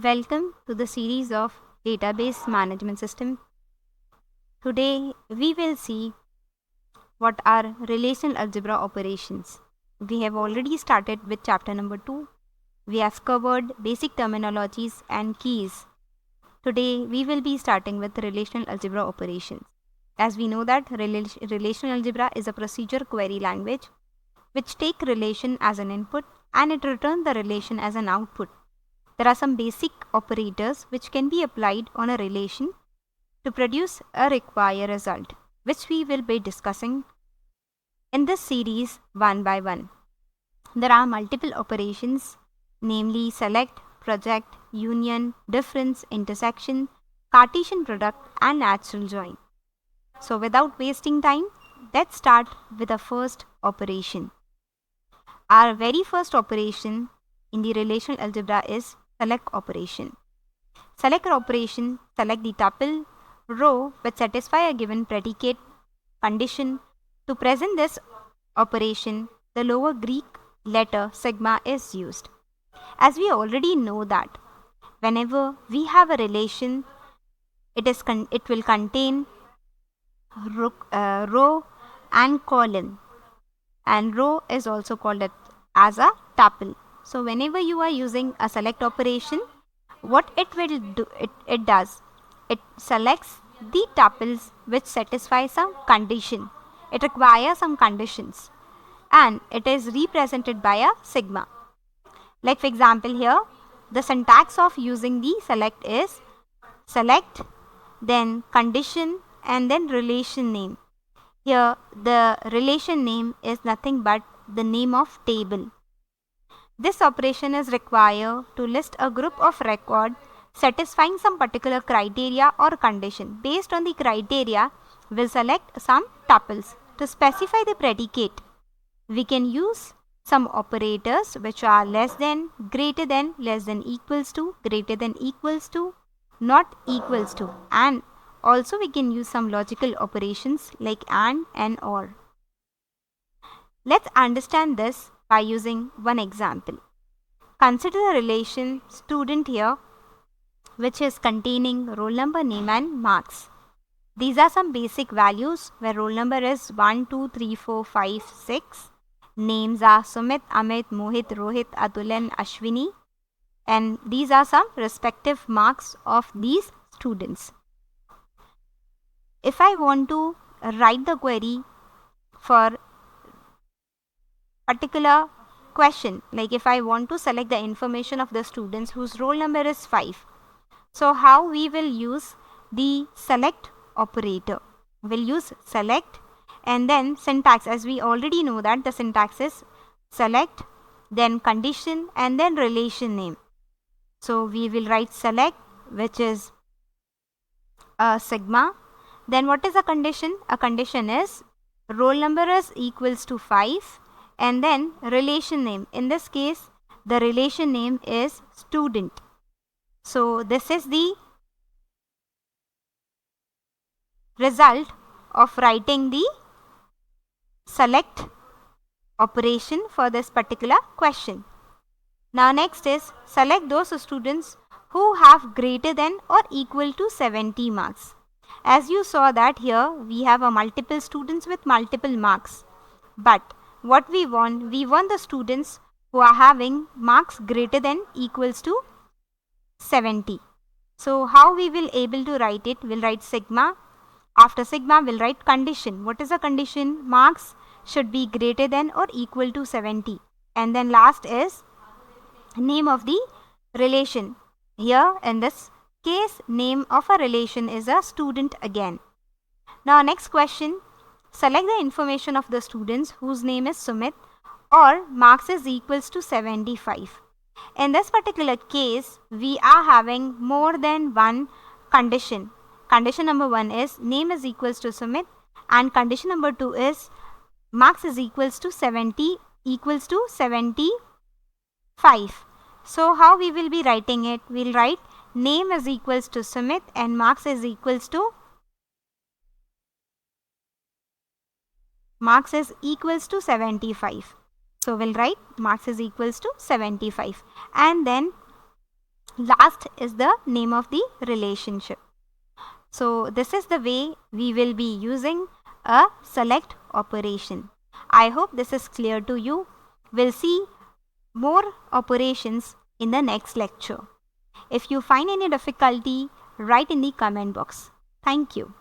Welcome to the series of Database Management System. Today we will see what are relational algebra operations. We have already started with chapter number 2. We have covered basic terminologies and keys. Today we will be starting with relational algebra operations. As we know that relational algebra is a procedure query language which take relation as an input and it return the relation as an output. There are some basic operators which can be applied on a relation to produce a required result, which we will be discussing in this series one by one. There are multiple operations, namely select, project, union, difference, intersection, Cartesian product and natural join. So without wasting time, let's start with the first operation. Our very first operation in the relational algebra is select operation. Select operation select the tuple row which satisfy a given predicate condition. To present this operation, the lower Greek letter sigma is used. As we already know that whenever we have a relation, it will contain row and column, and row is also called as a tuple. So whenever you are using a select operation, what it will do, it does, it selects the tuples which satisfy some condition. It requires some conditions and it is represented by a sigma. Like for example here, the syntax of using the select is select, then condition and then relation name. Here the relation name is nothing but the name of table. This operation is required to list a group of record satisfying some particular criteria or condition. Based on the criteria, we'll select some tuples. To specify the predicate, we can use some operators which are less than, greater than, less than equals to, greater than equals to, not equals to, and also we can use some logical operations like and or. Let's understand this by using one example. Consider the relation student here which is containing roll number, name and marks. These are some basic values where roll number is 1, 2, 3, 4, 5, 6. Names are Sumit, Amit, Mohit, Rohit, Atul and Ashwini. And these are some respective marks of these students. If I want to write the query for particular question, like if I want to select the information of the students whose roll number is 5, so how we will use the select operator? We'll use select and then syntax, as we already know that the syntax is select, then condition and then relation name. So we will write select, which is a sigma. Then what is a condition? A condition is roll number is equals to 5 and then relation name. In this case, the relation name is student. So this is the result of writing the select operation for this particular question. Now next is select those students who have greater than or equal to 70 marks. As you saw that here we have a multiple students with multiple marks. But what we want the students who are having marks greater than equals to 70. So how we will able to write it? We'll write sigma. After sigma we'll write condition. What is a condition? Marks should be greater than or equal to 70. And then last is name of the relation. Here in this case, name of a relation is a student again. Now next question. Select the information of the students whose name is Sumit or marks is equals to 75. In this particular case, we are having more than one condition. Condition number 1 is name is equals to Sumit and condition number 2 is marks is equals to 70 equals to 75. So how we will be writing it? We'll write name is equals to Sumit and marks is equals to 75. So we'll write marks is equals to 75 and then last is the name of the relationship. So this is the way we will be using a select operation. I hope this is clear to you. We'll see more operations in the next lecture. If you find any difficulty, write in the comment box. Thank you.